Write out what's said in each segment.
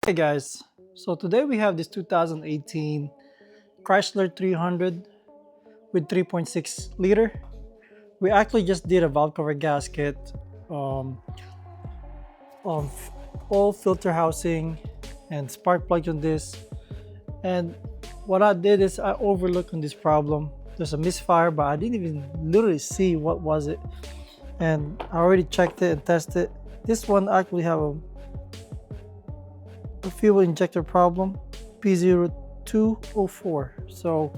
Hey guys, so today we have this 2018 Chrysler 300 with 3.6 liter. We actually just did a valve cover gasket, um, um, all filter housing, and spark plug on this. And what I did is I overlooked on this problem. There's a misfire, but I didn't even literally see what was it. And I already checked it and tested. This one actually have a fuel injector problem, P0204. So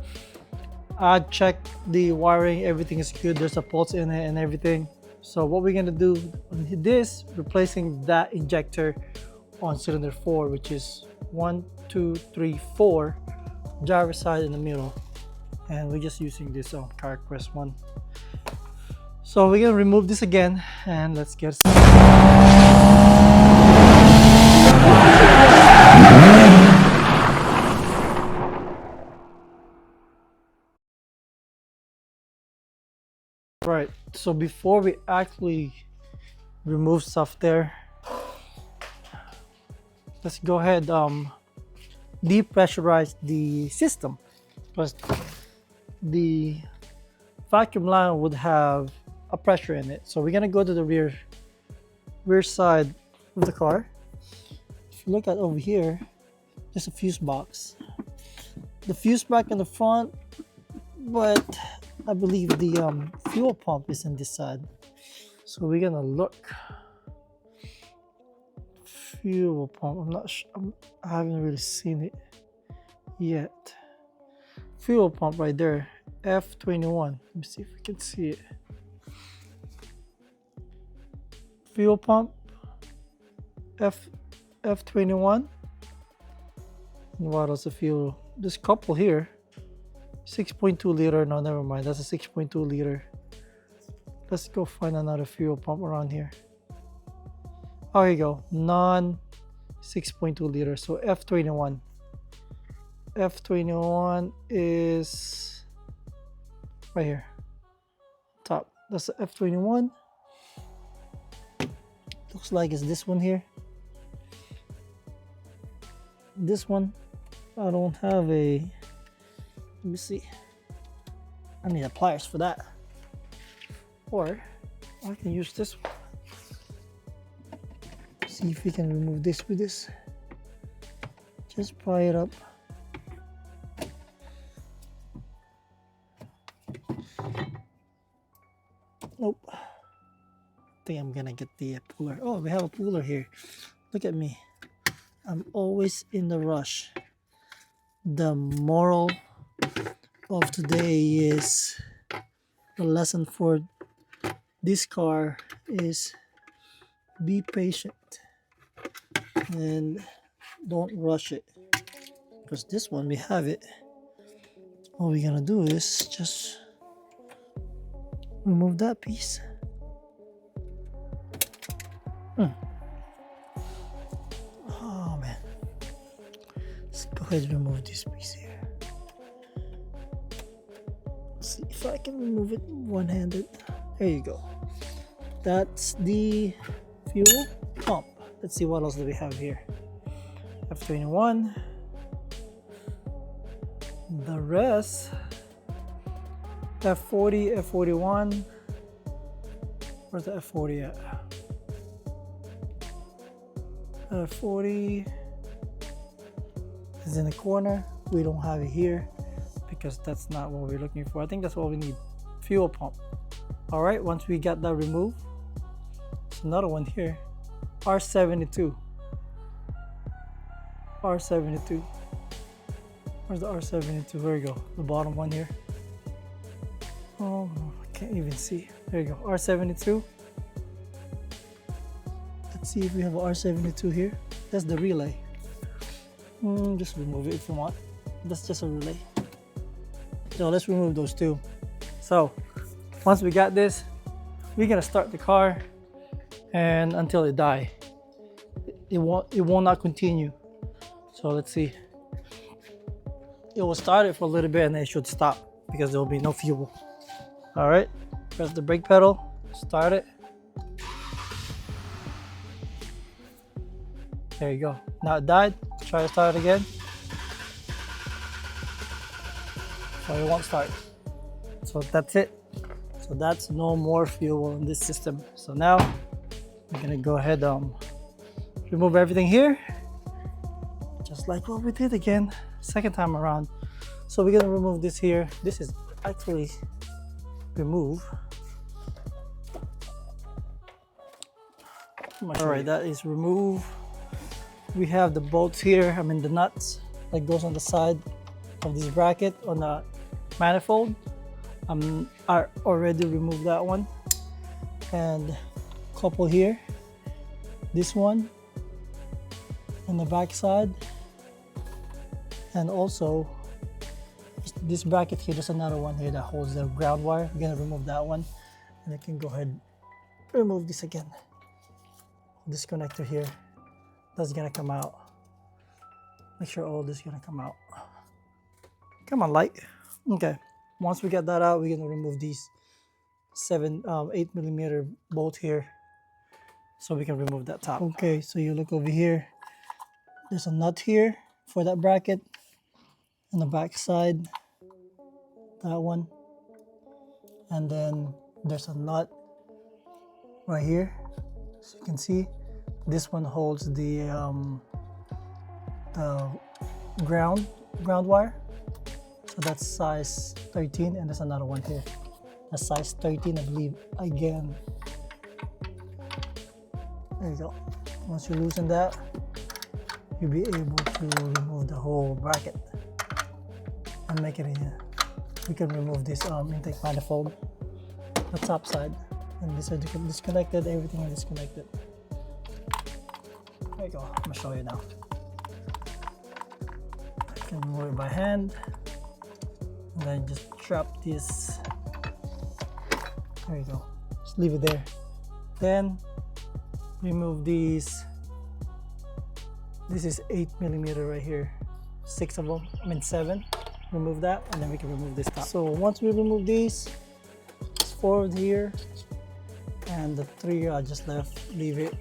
I checked the wiring, everything is good. There's a pulse in it and everything. So what we're gonna do on this, replacing that injector on cylinder 4, which is 1, 2, 3, 4, driver side in the middle, and we're just using this on CarQuest 1. So we're gonna remove this again and let's get started. Right, so before we actually remove stuff there, let's go ahead depressurize the system, because the vacuum line would have a pressure in it. So we're gonna go to the rear side of the car. If you look at over here, there's a fuse box. The fuse back in the front, but I believe the fuel pump is in this side. So we're gonna look. Fuel pump, I'm not sure, I haven't really seen it yet. Fuel pump right there, F21. Let me see if we can see it. Fuel pump, F21. And what else? The fuel? This couple here, 6.2 liter. No, never mind. That's a 6.2 liter. Let's go find another fuel pump around here. Oh, here you go. Non 6.2 liter. So F21. F21 is right here. Top. That's the F21. Looks like it's this one here. This one, I don't have a, let me see. I need a pliers for that. Or I can use this one. See if we can remove this with this. Just pry it up. Nope. I think I'm gonna get the puller. Oh, we have a puller here. Look at me. I'm always in the rush. The moral of today is, the lesson for this car is be patient and don't rush it, because this one we have it. All we're gonna do is just remove that piece. Oh man, let's go ahead and remove this piece here. Let's see if I can remove it one-handed. There you go. That's the fuel pump. Let's see what else do we have here. F21. The rest, F40, F41. Where's the F40 at? F40 is in the corner. We don't have it here because that's not what we're looking for. I think that's what we need. Fuel pump. All right, once we got that removed, there's another one here. R72. R72. Where's the R72? There you go. The bottom one here. Oh, I can't even see. There you go. R72. Let's see if we have an R72 here. That's the relay. Just remove it if you want. That's just a relay. So let's remove those two. So once we got this, we're gonna start the car, and until it die, it will not continue. So let's see. It will start it for a little bit and then it should stop because there will be no fuel. All right, press the brake pedal, start it. There you go. Now it died. Try to start it again. So it won't start. So that's it. So that's no more fuel in this system. So now we're gonna go ahead remove everything here, just like what we did again second time around. So we're gonna remove this here. This is actually remove. All right, that is remove. We have the bolts here, I mean the nuts that goes on the side of this bracket on the manifold. I already removed that one, and couple here, this one on the back side, and also this bracket here. There's another one here that holds the ground wire. We're gonna remove that one, and I can go ahead and remove this again. This connector here, that's gonna come out. Make sure all this is gonna come out. Come on, light. Okay, once we get that out, we're gonna remove these 8mm bolt here, so we can remove that top. Okay, so you look over here, there's a nut here for that bracket on the back side, that one, and then there's a nut right here, so you can see this one holds the ground wire. So that's size 13, and there's another one here that's size 13, I believe, again. There you go. Once you loosen that, you'll be able to remove the whole bracket and make it in. We can remove this intake manifold, the top side, and this is disconnected. Everything is disconnected. There you go. I'm gonna show you now. I can remove it by hand, and then just drop this. There you go. Just leave it there. Then remove these. This is 8mm right here. 6 of them. I mean 7. Remove that, and then we can remove this top. So once we remove these, it's 4 here, and the 3 I just left. Leave it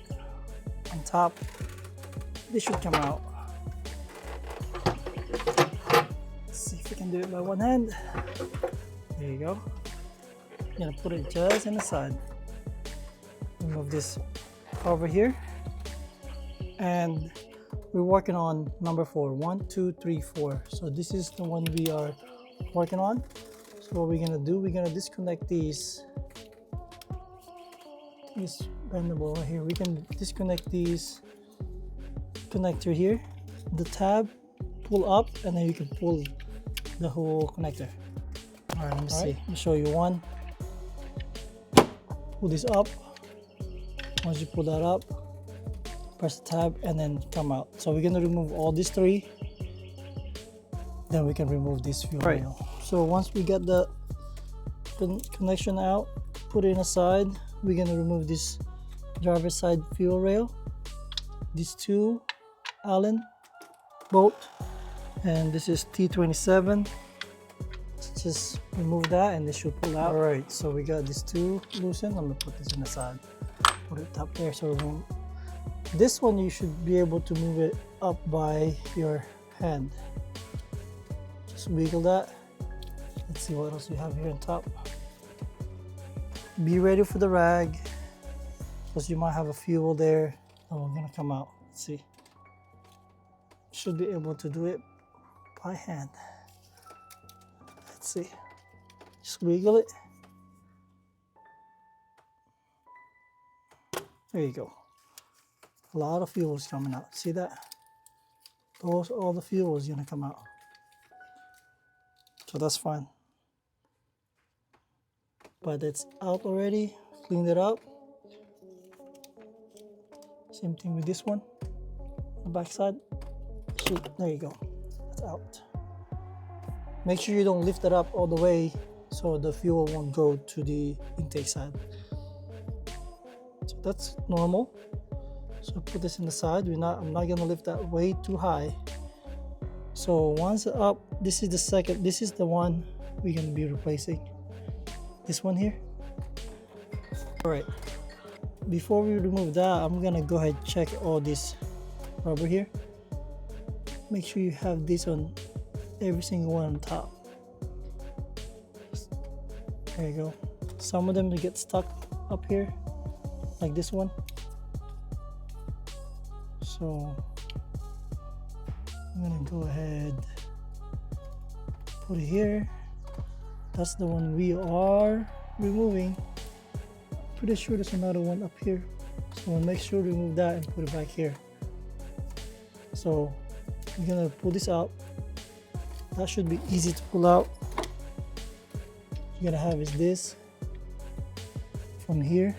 on top. This should come out. Let's see if we can do it by one hand. There you go. I'm gonna put it just in the side. Remove this cover here, and we're working on number 4. 1, 2, 3, 4. So this is the one we are working on. So what we're gonna do, we're gonna disconnect these. This bendable right here. We can disconnect these connector here, the tab, pull up, and then you can pull the whole connector. All right, let me see. Let me show you one. Pull this up. Once you pull that up, press the tab, and then come out. So we're gonna remove all these 3. Then we can remove this fuel rail. So once we get the connection out, put it aside. We're gonna remove this driver's side fuel rail, these 2 Allen bolt, and this is T27. Just remove that, and this should pull out. All right, so we got these 2 loosened. I'm gonna put this in the side. Put it up there. So this one you should be able to move it up by your hand. Just wiggle that. Let's see what else we have here on top. Be ready for the rag, because you might have a fuel there that we're gonna come out. Let's see. Should be able to do it by hand. Let's see. Just wiggle it. There you go. A lot of fuel is coming out. See that? All the fuel is gonna come out. So that's fine. But it's out already. Cleaned it up. Same thing with this one. The back side. There you go. It's out. Make sure you don't lift it up all the way so the fuel won't go to the intake side. So that's normal. So put this in the side. I'm not gonna lift that way too high. So once up, this is the one we're gonna be replacing. This one here. All right. Before we remove that, I'm gonna go ahead and check all these rubber here. Make sure you have this on every single one on top. There you go. Some of them get stuck up here, like this one. So I'm gonna go ahead, put it here. That's the one we are removing. Pretty sure there's another one up here. So we'll make sure to remove that and put it back here. So I'm gonna pull this out. That should be easy to pull out. You're gonna have is this from here.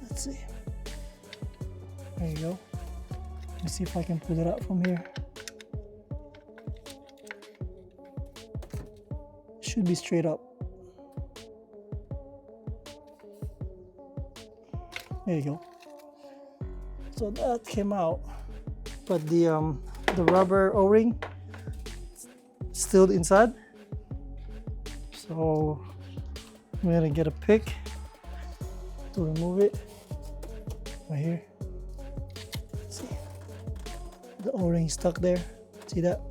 Let's see. There you go. Let me see if I can pull it out from here. Should be straight up. There you go. So that came out, but the rubber O-ring still inside. So I'm gonna get a pick to remove it right here. See, the O-ring stuck there. See that?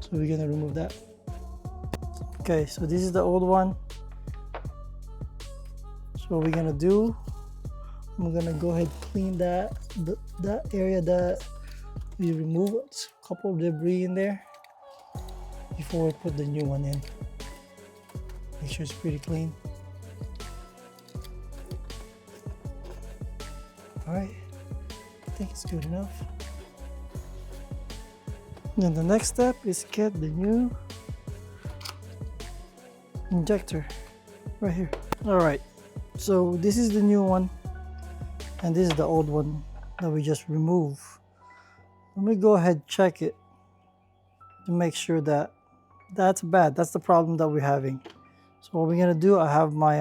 So we're gonna remove that. Okay, so this is the old one. So what we're gonna do, I'm gonna go ahead and clean that area that we removed. A couple of debris in there before we put the new one in. Make sure it's pretty clean. All right, I think it's good enough. And then the next step is get the new injector right here. All right, so this is the new one and this is the old one that we just removed. Let me go ahead and check it to make sure that that's bad. That's the problem that we're having. So what we're gonna do, I have my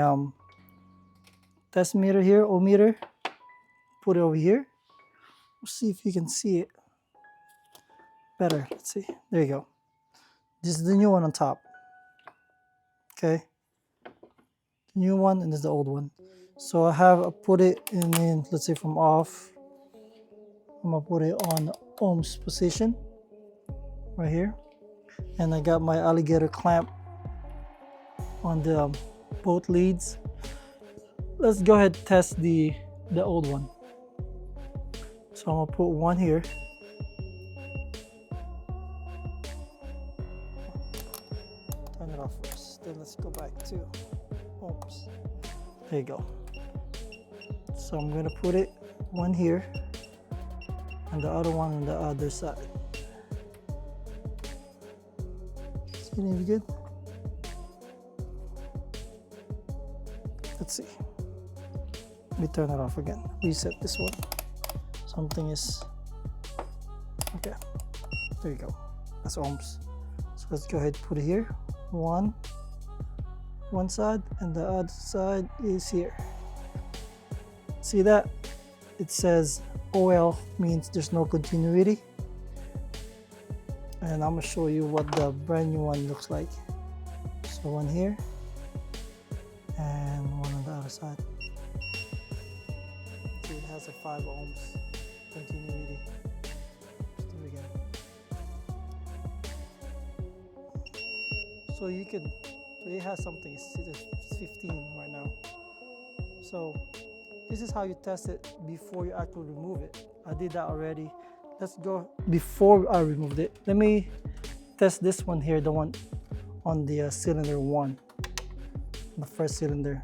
test meter here, ohmmeter. Put it over here. We'll see if you can see it better. Let's see. There you go. This is the new one on top. Okay. The new one and this is the old one. So I put it in, let's say from off. I'm gonna put it on ohms position right here. And I got my alligator clamp on the both leads. Let's go ahead and test the old one. So I'm gonna put one here. Turn it off first. Then let's go back to ohms. There you go. So I'm gonna put it one here and the other one on the other side. Is it any good? Let's see. Let me turn it off again. Reset this one. Something is okay. There you go. That's ohms. So let's go ahead and put it here. One side and the other side is here. See that? It says OL means there's no continuity. And I'm gonna show you what the brand new one looks like. So one here and one on the other side. So it has a 5 ohms continuity. Let's do it again. So you can, so it has something, it's 15 right now. So this is how you test it before you actually remove it. I did that already. Let's go before I removed it. Let me test this one here, the one on the cylinder 1, the first cylinder.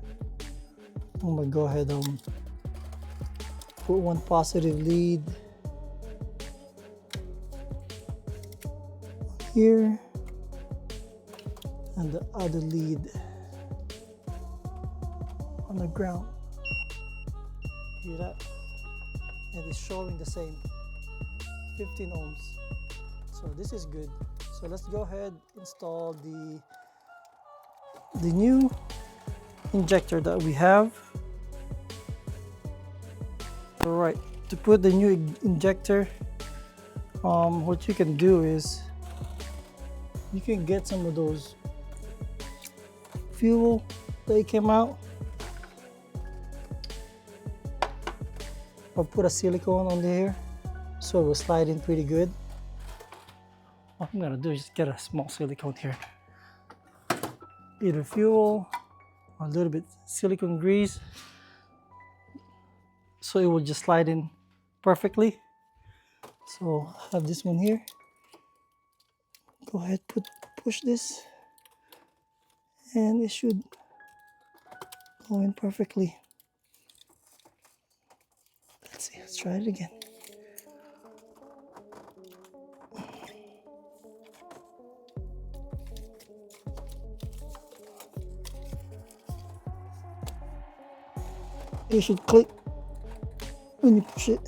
I'm gonna go ahead and put one positive lead here and the other lead on the ground. Hear that? And it's showing the same 15 ohms. So this is good. So let's go ahead and install the new injector that we have. All right, to put the new injector, what you can do is you can get some of those fuel that came out. or put a silicone on here so it will slide in pretty good. What I'm gonna do is just get a small silicone here. Either fuel or a little bit silicone grease so it will just slide in perfectly. So I have this one here. Go ahead, push this, and it should go in perfectly. Let's see, let's try it again. It should click when you push it.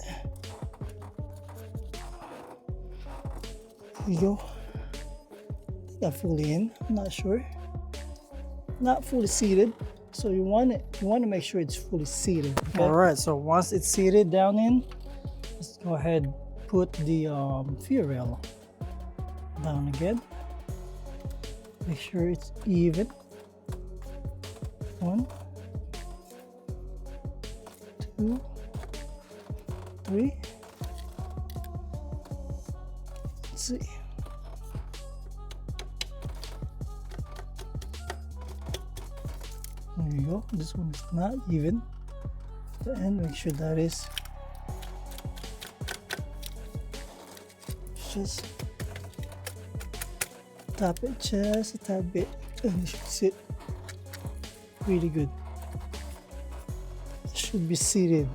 There you go. Not fully in, I'm not sure. Not fully seated. So you want to make sure it's fully seated. Okay? All right, so once it's seated down in, let's go ahead put the fuel rail down again. Make sure it's even. 1, 2, 3. Let's see. There you go. This one is not even. And make sure that is just tap it just a tad bit, and it should sit really good. It should be seated.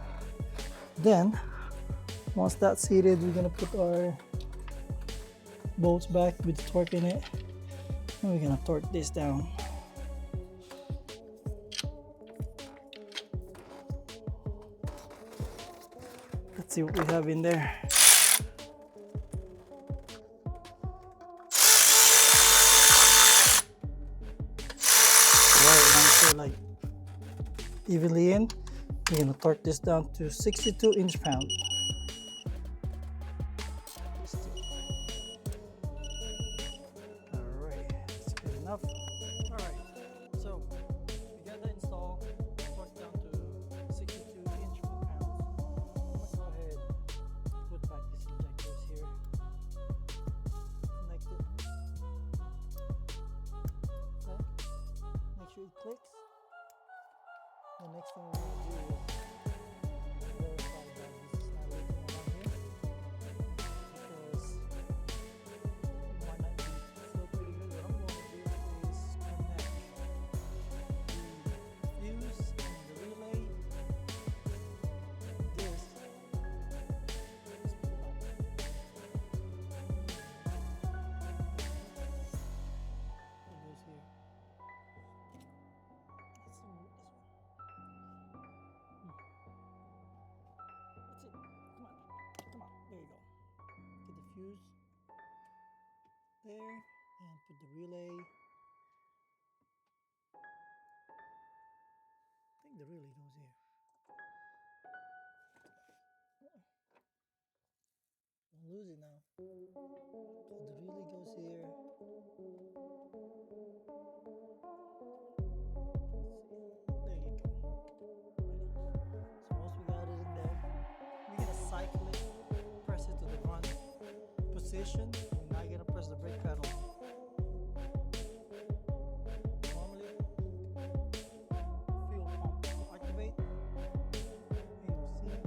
Then once that's seated, we're gonna put our bolts back with the torque in it, and we're gonna torque this down. Let's see what we have in there. Right, once they're like evenly in, we're gonna torque this down to 62 inch-pound. Alright, that's good enough. Alright, so we got that installed, torque down to 62 inch-pounds. Let's go ahead and put back these injectors here. Connect it. Okay. Make sure it clicks. The next thing we're going to do is verify that this is not leaking around here, because it might not be still pretty good. What I'm going to do is connect the fuse and the relay. This is put it back. It goes here. Let's remove this one. That's it. Come on. There you go. Get the fuse there and put the relay. I think the relay goes here. Don't lose it now. So the relay goes here. There you go. So once we got it in there, we're gonna cycle it, press it to the run position, and now you're gonna press the brake pedal. Normally, fuel pump will activate, and you'll see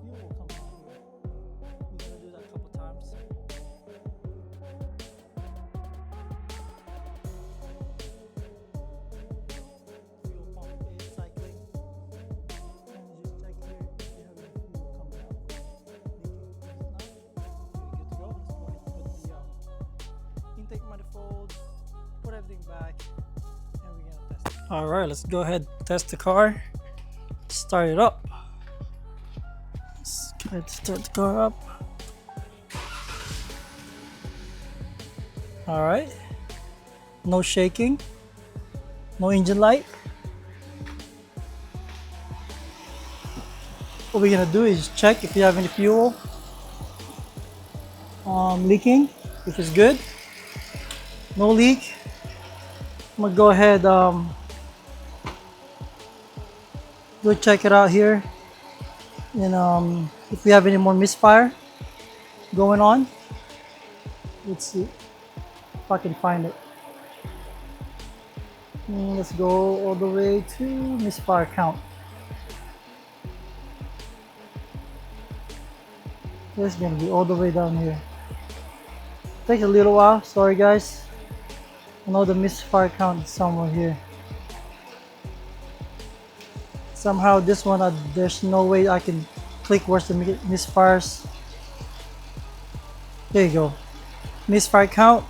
fuel will come out here. We're gonna do that a couple times. Fuel pump is cycling, and just check here if you have any fuel coming out leaking. If it's not, you're good to go. Let's go ahead and put the intake manifold, put everything back, and we're gonna test it. All right, let's go ahead and test the car. Start it up. Let's go ahead and start the car up. All right, no shaking, no engine light. What we're gonna do is check if you have any fuel leaking. If it's good, no leak, I'm gonna go ahead Go check it out here. And if we have any more misfire going on, let's see if I can find it. Let's go all the way to misfire count. It's gonna be all the way down here. Takes a little while, sorry guys. I know the misfire count is somewhere here. Somehow this one, there's no way I can click where's the misfires. There you go. Misfire count.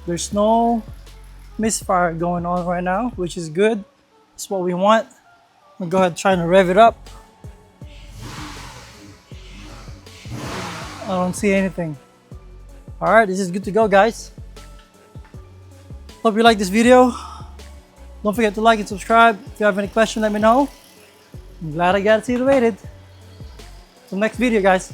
There's no misfire going on right now, which is good. That's what we want. We'll go ahead and try to rev it up. I don't see anything. Alright, this is good to go, guys. Hope you like this video. Don't forget to like and subscribe. If you have any questions, let me know. I'm glad I got it situated. Till next video, guys.